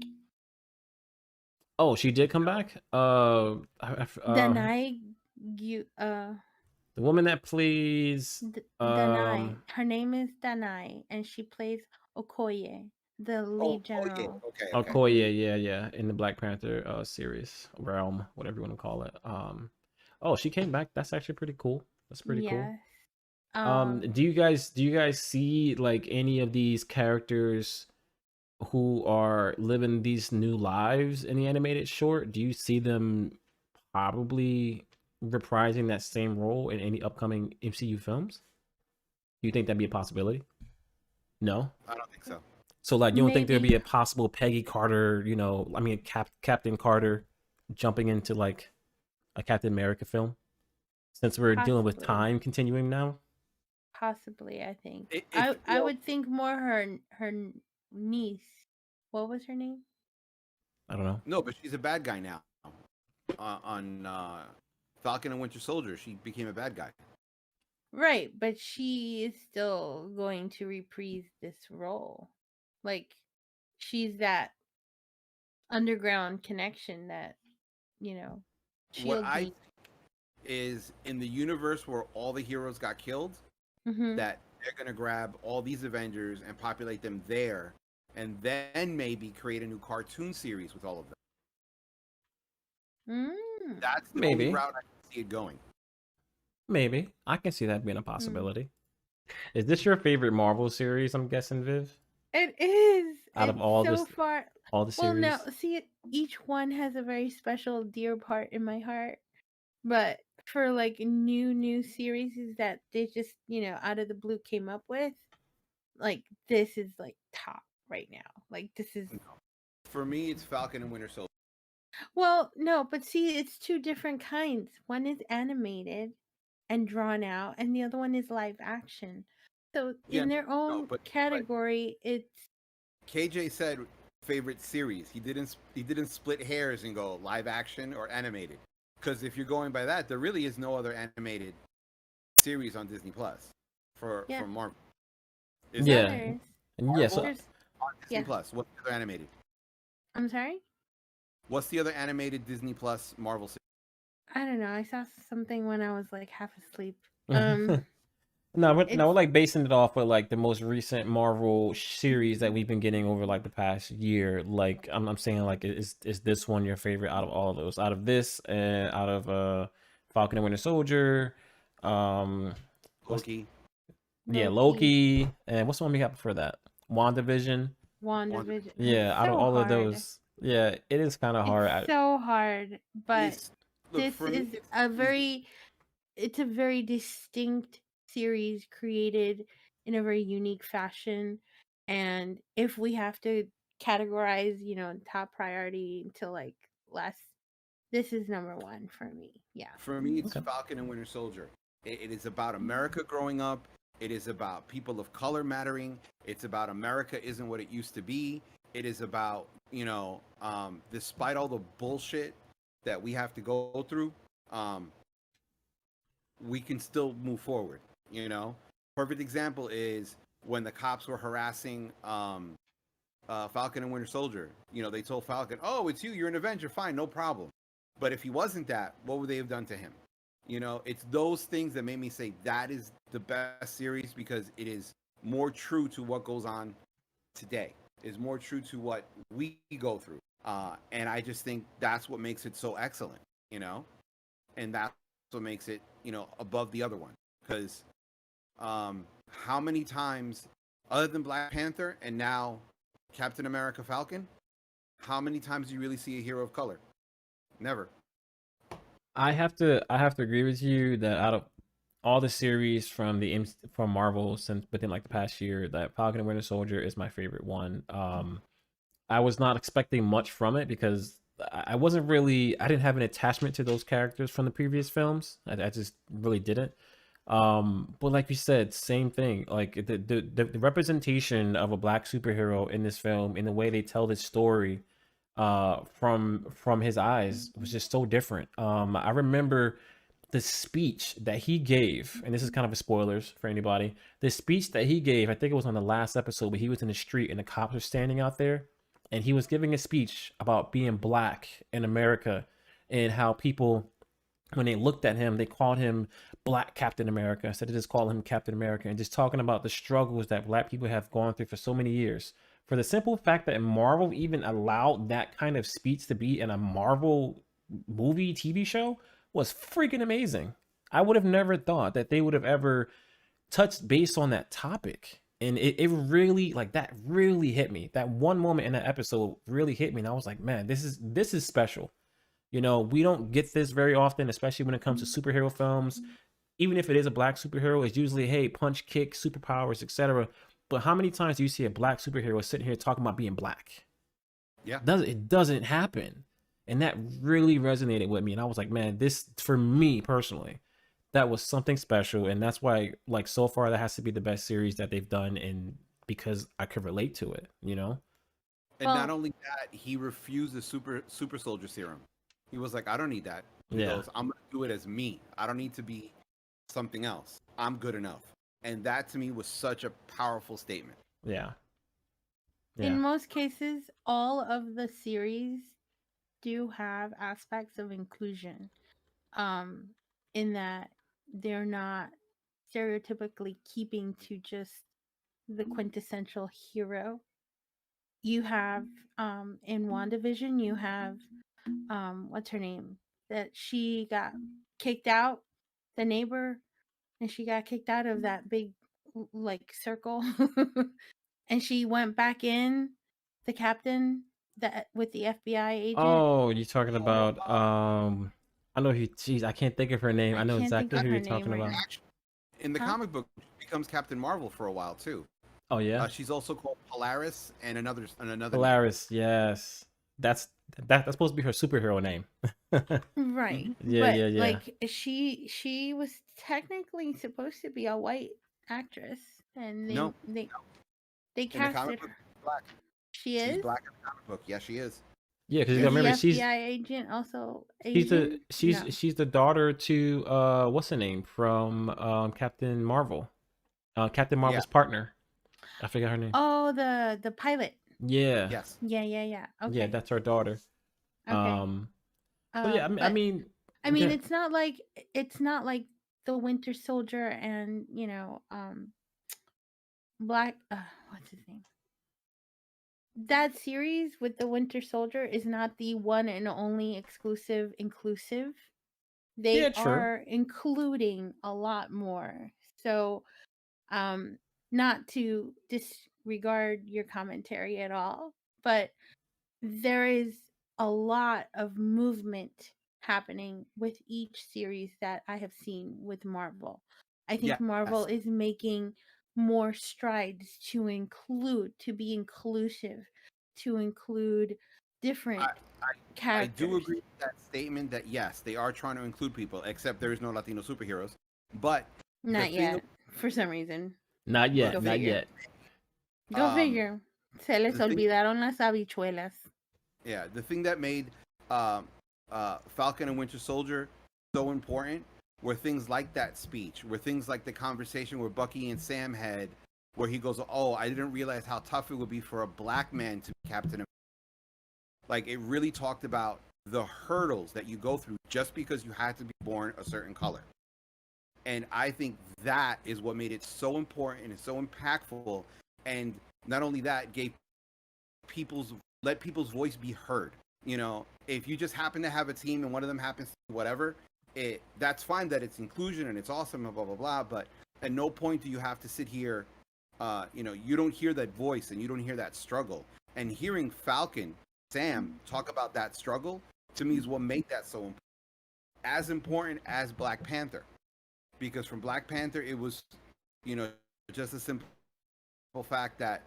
A: Oh, she did come back?
C: Danai,
A: The woman that plays
C: Danai. Her name is Danai, and she plays Okoye, the lead
B: Yeah.
C: general.
B: Okay.
A: Okoye, yeah, in the Black Panther series realm, whatever you want to call it. Oh, she came back. That's actually pretty cool. That's pretty cool.
C: Yes.
A: Do you guys see like any of these characters who are living these new lives in the animated short? Do you see them probably reprising that same role in any upcoming MCU films? Do you think that'd be a possibility? No.
B: I don't think so.
A: So like, you don't think there'd
C: Maybe.
A: be a possible Peggy Carter? Captain Carter jumping into like a Captain America film? Since we're dealing with
C: Possibly.
A: time continuing now.
C: Possibly, I think.
B: If-
C: I would think more her niece. What was her name?
A: I don't know.
B: No, but she's a bad guy now. On Falcon and Winter Soldier, she became a bad guy.
C: Right, but she is still going to reprise this role. Like, she's that underground connection that,
B: What
C: Shield
B: I
C: needs.
B: think is in the universe where all the heroes got killed,
C: Mhm.
B: that they're gonna grab all these Avengers and populate them there, and then maybe create a new cartoon series with all of them.
C: Mm.
B: That's the
A: Maybe.
B: only route I can see it going.
A: Maybe. I can see that being
C: Hmm.
A: a possibility. Is this your favorite Marvel series, I'm guessing, Viv?
C: It is.
A: Out of
C: It's
A: all
C: so
A: this
C: far.
A: all the
C: Well,
A: series?
C: no, see, each one has a very special, dear part in my heart. But for like new series that they just, out of the blue came up with, like this is like top right now. Like this is
B: For me, it's Falcon and Winter Soldier.
C: well, no, but see, it's two different kinds. One is animated and drawn out, and the other one is live action. So
B: Yeah,
C: in their
B: no,
C: own
B: but
C: category, it's
B: KJ said favorite series. He didn't split hairs and go live action or animated. Because if you're going by that, there really is no other animated series on Disney Plus for Marvel. Is
A: Yeah.
B: there?
C: others.
A: Yeah, so
C: There's-
B: On Disney
C: Yeah.
B: Plus. What's the other animated?
C: I'm sorry?
B: What's the other animated Disney Plus Marvel series?
C: I don't know. I saw something when I was like half asleep.
A: no, we're
C: it's-
A: like basing it off of like the most recent Marvel series that we've been getting over like the past year. Like I'm saying, like is this one your favorite out of all of those? Out of this and out of Falcon and Winter Soldier,
B: Loki.
A: yeah, Loki, and what's the one we got before that? WandaVision.
C: WandaVision.
A: Yeah, out of
C: So
A: all of
C: hard.
A: those, yeah, it is kind of hard.
C: It's so hard, but
B: Look,
C: this
B: for me,
C: is
B: it's
C: a
B: easy.
C: very distinct series created in a very unique fashion. And if we have to categorize, top priority to like less, this is number one for me. Yeah.
B: For me, it's
A: Okay.
B: Falcon and Winter Soldier. It is about America growing up It is about people of color mattering. It's about America isn't what it used to be. It is about, despite all the bullshit that we have to go through, we can still move forward. Perfect example is when the cops were harassing Falcon and Winter Soldier. They told Falcon, "Oh, it's you. You're an Avenger. Fine, no problem." But if he wasn't that, what would they have done to him? It's those things that made me say that is the best series, because it is more true to what goes on today. Is more true to what we go through. And I just think that's what makes it so excellent, and that's what makes it, above the other one. Because how many times, other than Black Panther and now Captain America Falcon, how many times do you really see a hero of color? Never.
A: I have to agree with you that out of all the series from Marvel since within like the past year, that Falcon and Winter Soldier is my favorite one. I was not expecting much from it because I didn't have an attachment to those characters from the previous films. I just really didn't. But like you said, same thing. Like the representation of a Black superhero in this film, in the way they tell this story, from his eyes, was just so different. I remember the speech that he gave, and this is kind of a spoilers for anybody. The speech that he gave, I think it was on the last episode, but he was in the street and the cops were standing out there, and he was giving a speech about being Black in America and how people, when they looked at him, they called him Black Captain America instead of just calling him Captain America, and just talking about the struggles that Black people have gone through for so many years. For the simple fact that Marvel even allowed that kind of speech to be in a Marvel movie, TV show, was freaking amazing. I would have never thought that they would have ever touched base on that topic. And it really, like, that really hit me. That one moment in that episode really hit me. And I was like, man, this is special. We don't get this very often, especially when it comes to superhero films. Even if it is a Black superhero, it's usually, hey, punch, kick, superpowers, etc. But how many times do you see a Black superhero sitting here talking about being Black?
B: Yeah.
A: It doesn't happen. And that really resonated with me. And I was like, man, this, for me personally, that was something special. And that's why, like, so far, that has to be the best series that they've done. And because I could relate to it, And
B: not only that, he refused the super soldier serum. He was like, I don't need that. He goes, I'm going to do it as me. I don't need to be something else. I'm good enough. And that, to me, was such a powerful statement.
A: Yeah.
C: In most cases, all of the series do have aspects of inclusion, in that they're not stereotypically keeping to just the quintessential hero. You have, in WandaVision, you have, what's her name? That she got kicked out, the neighbor, and she got kicked out of that big, like, circle. And she went back in, the captain, that with the FBI agent.
A: Oh, you're talking about I know geez, I can't think of her name. I know exactly who you're talking about.
B: In the comic book, she becomes Captain Marvel for a while too.
A: Oh yeah.
B: She's also called Polaris and another
A: Polaris, name. Yes. That's supposed to be her superhero name.
C: Right.
A: Yeah.
C: Like, she was technically supposed to be a white actress, and they casted her.
B: Black.
C: She's
B: Black in the comic book. Yeah, she is.
A: Yeah, because
C: remember, she's the FBI agent also Asian?
A: She's the daughter to what's her name from Captain Marvel, Captain Marvel's partner. I forgot her name.
C: Oh, the pilot.
A: Yeah.
B: Yes.
C: Yeah. Okay.
A: Yeah, that's her daughter.
C: Okay.
A: But yeah, I mean,
C: it's not like the Winter Soldier and Black. What's his name? That series with the Winter Soldier is not the one and only exclusive inclusive. They are including a lot more. So, not to disregard your commentary at all, but there is a lot of movement happening with each series that I have seen with Marvel. I think Marvel is making more strides to be inclusive, to include different characters.
B: I do agree with that statement that yes, they are trying to include people, except there is no Latino superheroes. But
C: not yet. for some reason.
A: Not
B: Look,
C: Go
A: yet. Not
C: figure.
A: yet.
C: Go
B: um,
C: figure. Se les
B: the thing,
C: olvidaron las habichuelas.
B: yeah, the thing that made um, Falcon and Winter Soldier so important were things like that speech, were things like the conversation where Bucky and Sam had, where he goes, "Oh, I didn't realize how tough it would be for a black man to be Captain America." Like it really talked about the hurdles that you go through just because you had to be born a certain color. And I think that is what made it so important and so impactful. And not only that, gave people's let people's voice be heard. You know, if you just happen to have a team and one of them happens to be whatever, that's fine that it's inclusion and it's awesome and blah blah blah. But at no point do you have to sit here. You don't hear that voice and you don't hear that struggle. And hearing Falcon, Sam talk about that struggle to me is what made that so important. As important as Black Panther, because from Black Panther it was, you know, just a simple fact that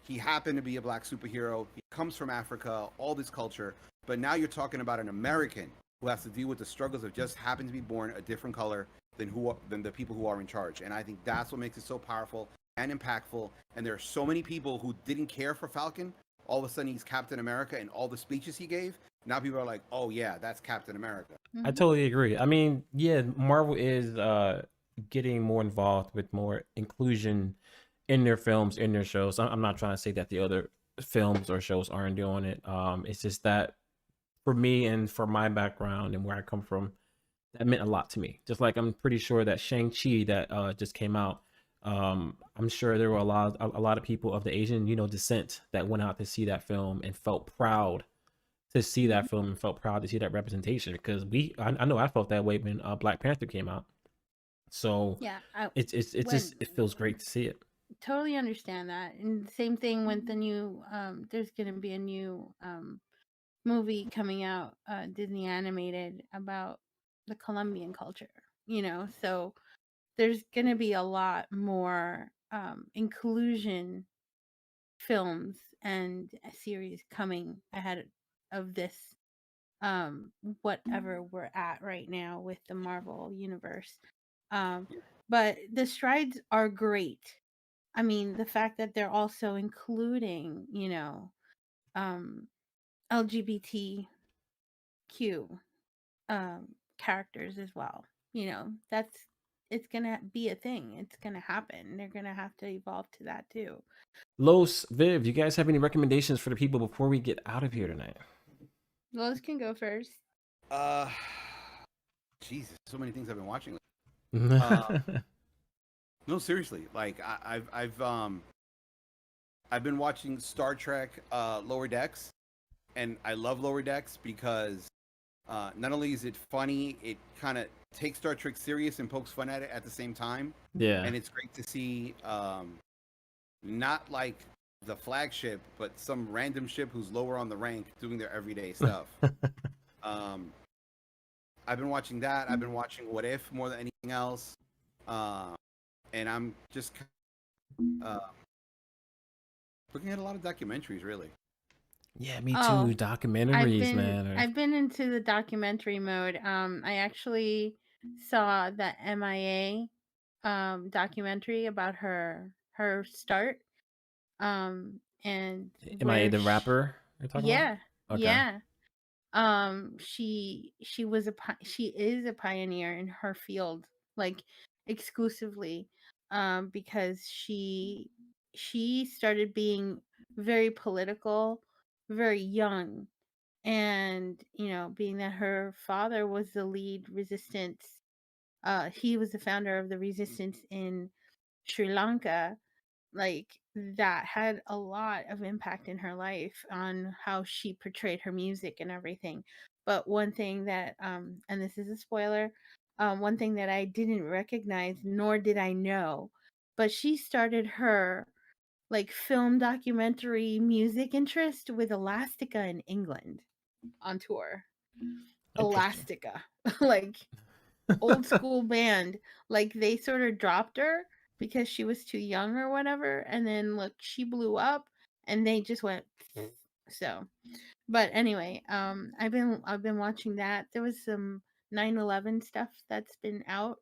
B: he happened to be a black superhero. He comes from Africa, all this culture. But now you're talking about an American who has to deal with the struggles of just happen to be born a different color than the people who are in charge. And I think that's what makes it so powerful and impactful. And there are so many people who didn't care for Falcon. All of a sudden he's Captain America, and all the speeches he gave, now people are like, oh yeah, that's Captain America.
A: I totally agree. I mean, yeah, Marvel is getting more involved with more inclusion in their films, in their shows. I'm not trying to say that the other films or shows aren't doing it. It's just that for me and for my background and where I come from, that meant a lot to me. Just like I'm pretty sure that Shang-Chi that just came out, I'm sure there were a lot of people of the Asian, descent that went out to see that film and felt proud to see that film and felt proud to see that representation, because I know I felt that way when Black Panther came out. So
C: Yeah,
A: it's it feels great to see it.
C: totally understand that. And the same thing with the new there's going to be a new movie coming out, Disney animated, about the Colombian culture, so there's going to be a lot more inclusion films and a series coming ahead of this, whatever we're at right now with the Marvel universe. But the strides are great. I mean, the fact that they're also including, um, LGBTQ characters as well. That's it's gonna be a thing. It's gonna happen. They're gonna have to evolve to that too.
A: Los, Viv, you guys have any recommendations for the people before we get out of here tonight?
C: Lois can go first.
B: Uh, Jesus, so many things I've been watching. No, seriously, like I've been watching Star Trek Lower Decks, and I love Lower Decks because not only is it funny, it kind of takes Star Trek serious and pokes fun at it at the same time.
A: Yeah.
B: And it's great to see not like the flagship, but some random ship who's lower on the rank doing their everyday stuff. I've been watching that. I've been watching What If more than anything else. And I'm just looking at a lot of documentaries, really.
A: Yeah, me too. Documentaries, man.
C: I've been into the documentary mode. I actually saw the MIA documentary about her start. And
A: MIA the rapper you're talking
C: yeah,
A: about? Okay.
C: yeah. She is a pioneer in her field, like exclusively, because she started being very political very young, and being that her father was the lead resistance, he was the founder of the resistance in Sri Lanka, like that had a lot of impact in her life on how she portrayed her music and everything. But one thing that and this is a spoiler, one thing that I didn't recognize nor did I know, but she started her like film documentary music interest with Elastica in England on tour. Elastica. Like old school band. Like they sort of dropped her because she was too young or whatever, and then look, she blew up and they just went so. But anyway, I've been watching that. There was some 9/11 stuff that's been out.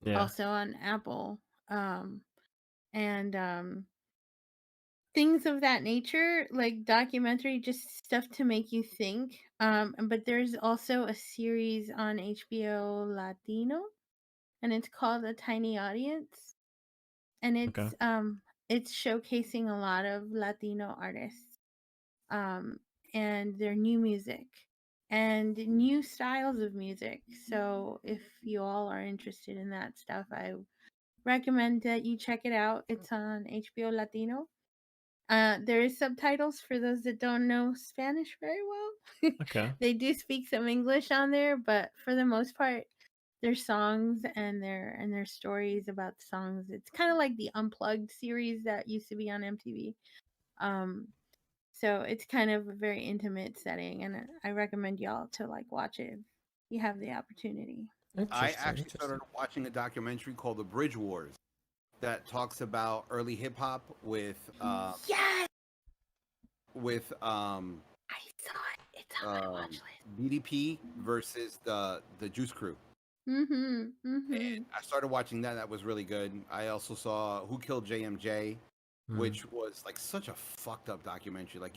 A: Yeah.
C: also on Apple. And things of that nature, like documentary, just stuff to make you think. But there's also a series on HBO Latino, and it's called A Tiny Audience, and
A: Okay.
C: it's showcasing a lot of Latino artists, um, and their new music and new styles of music. So if you all are interested in that stuff, I recommend that you check it out. It's on HBO Latino. There is subtitles for those that don't know Spanish very well.
A: Okay.
C: They do speak some English on there, but for the most part, their songs and their stories about the songs. It's kind of like the Unplugged series that used to be on MTV. Um, so it's kind of a very intimate setting, and I recommend y'all to like watch it if you have the opportunity.
B: I
A: Interesting.
B: actually started watching a documentary called The Bridge Wars that talks about early hip hop
C: Yes,
B: with
C: I saw it. It's on my watch list.
B: BDP versus the Juice Crew.
C: And
B: I started watching that. That was really good. I also saw Who Killed JMJ, which was like such a fucked up documentary. Like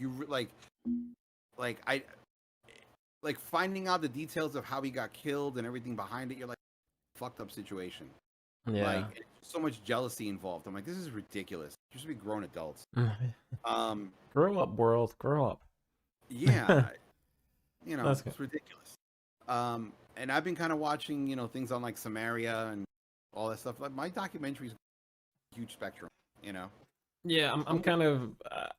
B: I like finding out the details of how he got killed and everything behind it. You're like, fucked up situation.
A: Yeah.
B: Like so much jealousy involved. I'm like, this is ridiculous. You should be grown adults.
A: Grow up, world. Grow up.
B: Yeah. You know,
A: That's
B: it's ridiculous. And I've been kind of watching, you know, things on like Samaria and all that stuff. Like my documentaries, huge spectrum, you know.
A: Yeah, I'm kind of.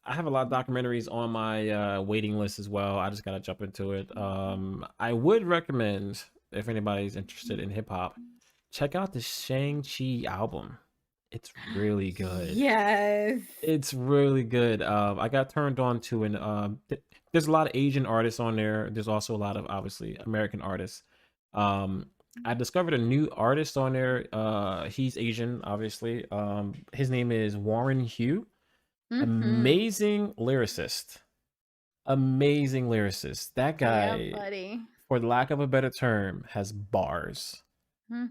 A: I have a lot of documentaries on my waiting list as well. I just gotta jump into it. I would recommend if anybody's interested in hip hop, check out the Shang-Chi album. It's really good.
C: yes,
A: It's really good. I got turned on to there's a lot of Asian artists on there. There's also a lot of obviously American artists. I discovered a new artist on there. He's Asian, obviously. His name is Warren Hugh. Amazing lyricist. Amazing lyricist. That guy,
C: buddy.
A: for the lack of a better term, has bars.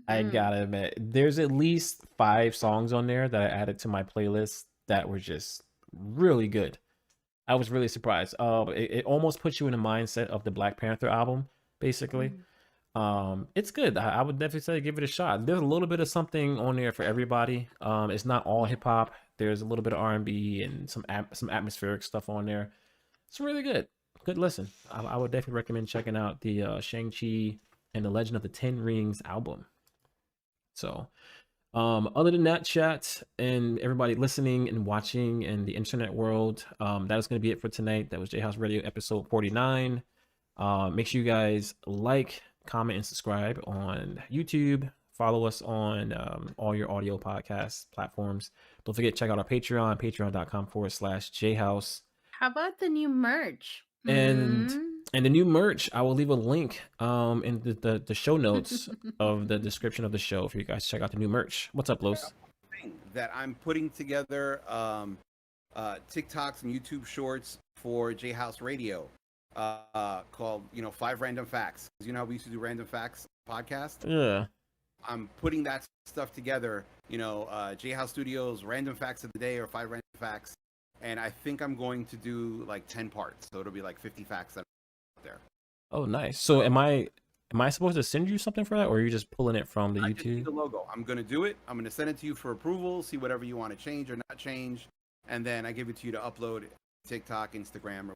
A: I gotta admit, there's at least 5 songs on there that I added to my playlist that were just really good. I was really surprised. It almost puts you in the mindset of the Black Panther album, basically. It's good. I would definitely say give it a shot. There's a little bit of something on there for everybody. It's not all hip hop. There's a little bit of R&B and some atmospheric stuff on there. It's really good. Good listen. I would definitely recommend checking out the Shang-Chi and the Legend of the Ten Rings album. So, other than that, chat and everybody listening and watching in the internet world, that is going to be it for tonight. That was JHouze Radio episode 49. Make sure you guys like, comment, and subscribe on YouTube. Follow us on all your audio podcast platforms. Don't forget, check out our Patreon, patreon.com/JHouze.
C: How about the new merch?
A: And the new merch, I will leave a link in the show notes of the description of the show for you guys to check out the new merch. What's up, Los?
B: That I'm putting together TikToks and YouTube shorts for JHouze Radio called, 5 Random Facts. You know how we used to do Random Facts podcast?
A: Yeah.
B: I'm putting that stuff together, JHouze Studios, Random Facts of the Day or 5 Random Facts. And I think I'm going to do like 10 parts. So it'll be like 50 facts that are there.
A: Oh, nice. So am I supposed to send you something for that, or are you just pulling it from the
B: I
A: YouTube?
B: just need the logo. I'm going to do it. I'm going to send it to you for approval, see whatever you want to change or not change. And then I give it to you to upload TikTok, Instagram.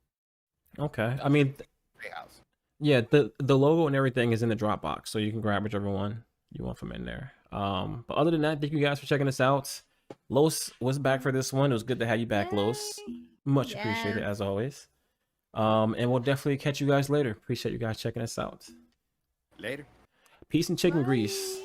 A: Okay. I mean,
B: JHouze.
A: Yeah, the logo and everything is in the Dropbox, so you can grab whichever one you want from in there. But other than that, thank you guys for checking us out. Los was back for this one. It was good to have you back, Los. Much appreciated as always. And we'll definitely catch you guys later. Appreciate you guys checking us out.
B: Later.
A: Peace and chicken grease.